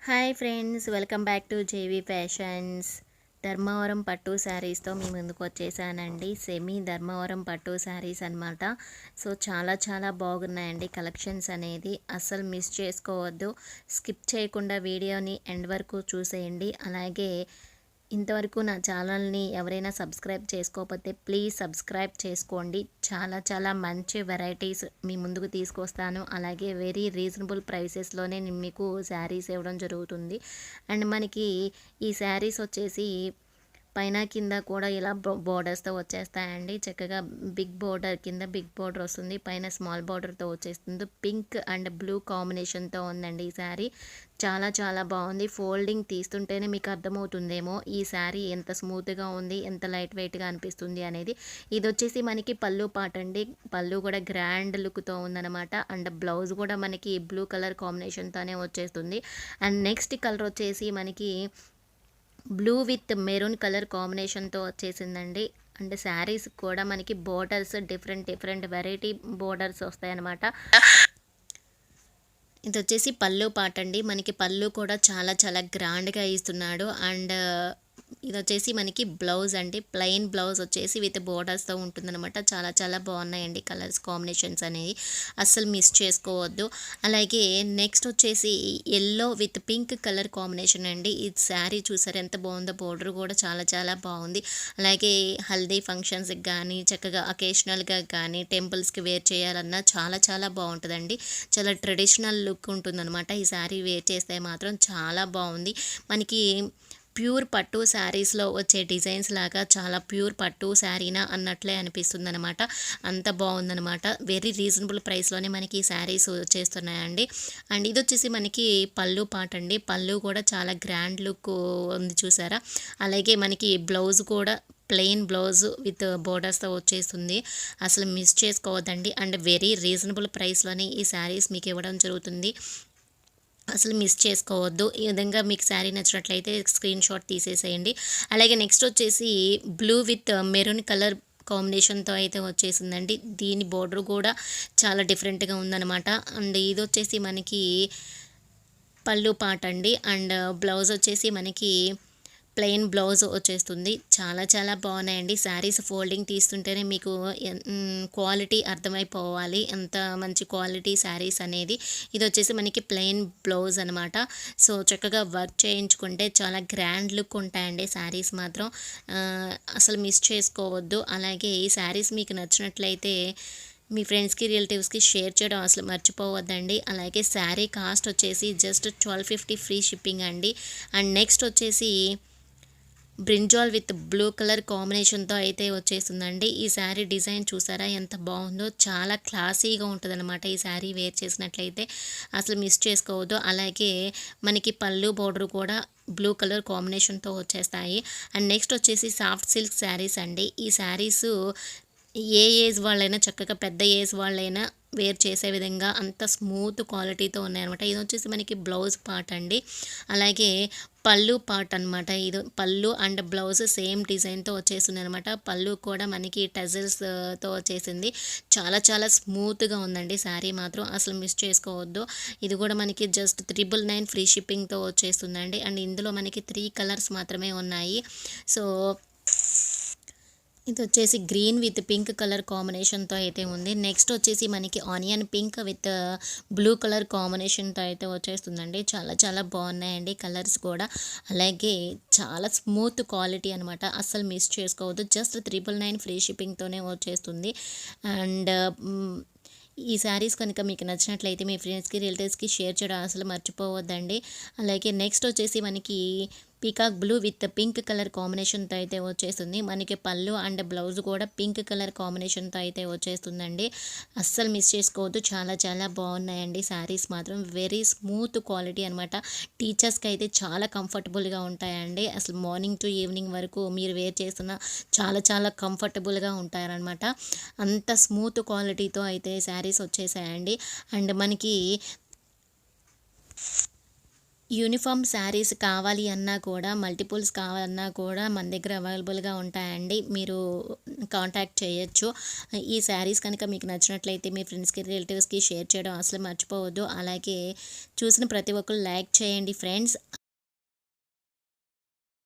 Hi friends, welcome back to JV fashions. Dharmavaram పట్టు శారీస్తో మీ ముందుకు వచ్చేసానండి. సెమీ ధర్మవరం పట్టు శారీస్ అనమాట. సో చాలా చాలా బాగున్నాయండి కలెక్షన్స్ అనేది. అస్సలు మిస్ చేసుకోవద్దు. స్కిప్ చేయకుండా వీడియోని ఎండ్ వరకు చూసేయండి. అలాగే ఇంతవరకు నా ఛానల్ని ఎవరైనా సబ్స్క్రైబ్ చేసుకోకపోతే ప్లీజ్ సబ్స్క్రైబ్ చేసుకోండి. చాలా చాలా మంచి వెరైటీస్ మీ ముందుకు తీసుకొస్తాను. అలాగే వెరీ రీజనబుల్ ప్రైసెస్లోనే నేను మీకు శారీస్ ఇవ్వడం జరుగుతుంది. అండ్ మనకి ఈ శారీస్ వచ్చేసి పైన కింద కూడా ఇలా బోర్డర్స్తో వచ్చేస్తాయండి. చక్కగా బిగ్ బోర్డర్ కింద బిగ్ బోర్డర్ వస్తుంది, పైన స్మాల్ బోర్డర్తో వచ్చేస్తుంది. పింక్ అండ్ బ్లూ కాంబినేషన్తో ఉందండి ఈ శారీ. చాలా చాలా బాగుంది. ఫోల్డింగ్ తీస్తుంటేనే మీకు అర్థమవుతుందేమో ఈ శారీ ఎంత స్మూత్గా ఉంది, ఎంత లైట్ వెయిట్గా అనిపిస్తుంది అనేది. ఇది వచ్చేసి మనకి పళ్ళు పాట అండి. పళ్ళు కూడా గ్రాండ్ లుక్తో ఉందన్నమాట. అండ్ బ్లౌజ్ కూడా మనకి బ్లూ కలర్ కాంబినేషన్తోనే వచ్చేస్తుంది. అండ్ నెక్స్ట్ కలర్ వచ్చేసి మనకి బ్లూ విత్ మెరూన్ కలర్ కాంబినేషన్తో వచ్చేసిందండి. అండ్ శారీస్ కూడా మనకి బోర్డర్స్ డిఫరెంట్ వెరైటీ బోర్డర్స్ వస్తాయన్నమాట. ఇది వచ్చేసి పళ్ళు పాట అండి. మనకి పళ్ళు కూడా చాలా చాలా గ్రాండ్గా ఇస్తున్నాడు. అండ్ ఇది వచ్చేసి మనకి బ్లౌజ్ అండి. ప్లెయిన్ బ్లౌజ్ వచ్చేసి విత్ బోర్డర్స్తో ఉంటుందన్నమాట. చాలా చాలా బాగున్నాయండి కలర్స్ కాంబినేషన్స్ అనేవి. అస్సలు మిస్ చేసుకోవద్దు. అలాగే నెక్స్ట్ వచ్చేసి yellow with pink colour combination అండి. ఈ శారీ చూసారు ఎంత బాగుందో. బోర్డర్ కూడా చాలా చాలా బాగుంది. అలాగే హల్దీ ఫంక్షన్స్కి కానీ చక్కగా అకేషనల్గా కానీ టెంపుల్స్కి వేర్ చేయాలన్నా చాలా చాలా బాగుంటుందండి. చాలా ట్రెడిషనల్ లుక్ ఉంటుందన్నమాట. ఈ శారీ వేర్ చేస్తే మాత్రం చాలా బాగుంది. మనకి ప్యూర్ పట్టు శారీస్లో వచ్చే డిజైన్స్ లాగా చాలా ప్యూర్ పట్టు శారీనా అన్నట్లే అనిపిస్తుంది అనమాట. అంత బాగుందనమాట. వెరీ రీజనబుల్ ప్రైస్లోనే మనకి ఈ శారీస్ వచ్చేస్తున్నాయండి. అండ్ ఇది వచ్చేసి మనకి పళ్ళు పాట అండి. పళ్ళు కూడా చాలా గ్రాండ్ లుక్ ఉంది చూసారా. అలాగే మనకి బ్లౌజ్ కూడా ప్లెయిన్ బ్లౌజ్ విత్ బోర్డర్స్తో వచ్చేస్తుంది. అసలు మిస్ చేసుకోవద్దండి. అండ్ వెరీ రీజనబుల్ ప్రైస్లోనే ఈ శారీస్ మీకు ఇవ్వడం జరుగుతుంది. అసలు మిస్ చేసుకోవద్దు. ఈ విధంగా మీకు శారీ నచ్చినట్లయితే స్క్రీన్ షాట్ తీసేసేయండి. అలాగే నెక్స్ట్ వచ్చేసి బ్లూ విత్ మెరూన్ కలర్ కాంబినేషన్తో అయితే వచ్చేసిందండి. దీని బోర్డర్ కూడా చాలా డిఫరెంట్గా ఉందన్నమాట. అండ్ ఇది వచ్చేసి మనకి పళ్ళు పాట అండి. అండ్ బ్లౌజ్ వచ్చేసి మనకి ప్లెయిన్ బ్లౌజ్ వచ్చేస్తుంది. చాలా చాలా బాగున్నాయండి శారీస్. ఫోల్డింగ్ తీస్తుంటేనే మీకు క్వాలిటీ అర్థమైపోవాలి ఎంత మంచి క్వాలిటీ శారీస్ అనేది. ఇది వచ్చేసి మనకి ప్లెయిన్ బ్లౌజ్ అనమాట. సో చక్కగా వర్క్ చేయించుకుంటే చాలా గ్రాండ్ లుక్ ఉంటాయండి శారీస్ మాత్రం. అసలు మిస్ చేసుకోవద్దు. అలాగే ఈ శారీస్ మీకు నచ్చినట్లయితే మీ ఫ్రెండ్స్కి రిలేటివ్స్కి షేర్ చేయడం అసలు మర్చిపోవద్దండి. అలాగే శారీ కాస్ట్ వచ్చేసి జస్ట్ 1250 ఫ్రీ షిప్పింగ్ అండి. అండ్ నెక్స్ట్ వచ్చేసి బ్రింజాల్ విత్ బ్లూ కలర్ కాంబినేషన్తో అయితే వచ్చేస్తుందండి. ఈ శారీ డిజైన్ చూసారా ఎంత బాగుందో. చాలా క్లాసీగా ఉంటుందన్నమాట ఈ శారీ వేర్ చేసినట్లయితే. అసలు మిస్ చేసుకోవద్దు. అలాగే మనకి పళ్ళు బోర్డర్ కూడా బ్లూ కలర్ కాంబినేషన్తో వచ్చేస్తాయి. అండ్ నెక్స్ట్ వచ్చేసి సాఫ్ట్ సిల్క్ శారీస్ అండి. ఈ శారీస్ ఏ ఏజ్ వాళ్ళైనా చక్కగా పెద్ద ఏజ్ వాళ్ళైనా వేర్ చేసే విధంగా అంత స్మూత్ క్వాలిటీతో ఉన్నాయన్నమాట. ఇది వచ్చేసి మనకి బ్లౌజ్ పార్ట్ అండి. అలాగే పళ్ళు పార్ట్ అనమాట. ఇది పళ్ళు అండ్ బ్లౌజ్ సేమ్ డిజైన్తో వచ్చేసింది అనమాట. పళ్ళు కూడా మనకి టజల్స్తో వచ్చేసింది. చాలా చాలా స్మూత్గా ఉందండి శారీ మాత్రం. అసలు మిస్ చేసుకోవద్దు. ఇది కూడా మనకి జస్ట్ 999 ఫ్రీ షిప్పింగ్తో వచ్చేస్తుందండి. అండ్ ఇందులో మనకి 3 కలర్స్ మాత్రమే ఉన్నాయి. సో ఇది వచ్చేసి గ్రీన్ విత్ పింక్ కలర్ కాంబినేషన్తో అయితే ఉంది. నెక్స్ట్ వచ్చేసి మనకి onion pink with blue colour కాంబినేషన్తో అయితే వచ్చేస్తుందండి. చాలా చాలా బాగున్నాయండి కలర్స్ కూడా. అలాగే చాలా స్మూత్ క్వాలిటీ అనమాట. అస్సలు మిస్ చేసుకోవద్దు. జస్ట్ 999 ఫ్రీ షిప్పింగ్తోనే వచ్చేస్తుంది. అండ్ ఈ శారీస్ కనుక మీకు నచ్చినట్లయితే మీ ఫ్రెండ్స్కి రిలేటివ్స్కి షేర్ చేయడం అసలు మర్చిపోవద్దండి. అలాగే నెక్స్ట్ వచ్చేసి మనకి peacock blue with pink colour కాంబినేషన్తో అయితే వచ్చేస్తుంది. మనకి పళ్ళు అండ్ బ్లౌజ్ కూడా పింక్ కలర్ కాంబినేషన్తో అయితే వచ్చేస్తుందండి. అస్సలు మిస్ చేసుకోవద్దు. చాలా చాలా బాగున్నాయండి శారీస్ మాత్రం. వెరీ స్మూత్ క్వాలిటీ అనమాట. టీచర్స్కి అయితే చాలా కంఫర్టబుల్గా ఉంటాయండి. అసలు మార్నింగ్ టు ఈవినింగ్ వరకు మీరు వేర్ చేస్తున్న చాలా చాలా కంఫర్టబుల్గా ఉంటారనమాట. అంత స్మూత్ క్వాలిటీతో అయితే శారీస్ వచ్చేసాయండి. అండ్ మనకి యూనిఫార్మ్ శారీస్ కావాలి అన్నా కూడా, మల్టిపుల్స్ కావాలన్నా కూడా మన దగ్గర అవైలబుల్‌గా ఉంటాయండి. మీరు కాంటాక్ట్ చేయొచ్చు. ఈ శారీస్ కనుక మీకు నచ్చినట్లయితే మీ ఫ్రెండ్స్‌కి, రిలేటివ్స్‌కి షేర్ చేయడం అసలు మర్చిపోవద్దు. అలాగే చూసిన ప్రతి ఒక్కళ్ళు లైక్ చేయండి ఫ్రెండ్స్.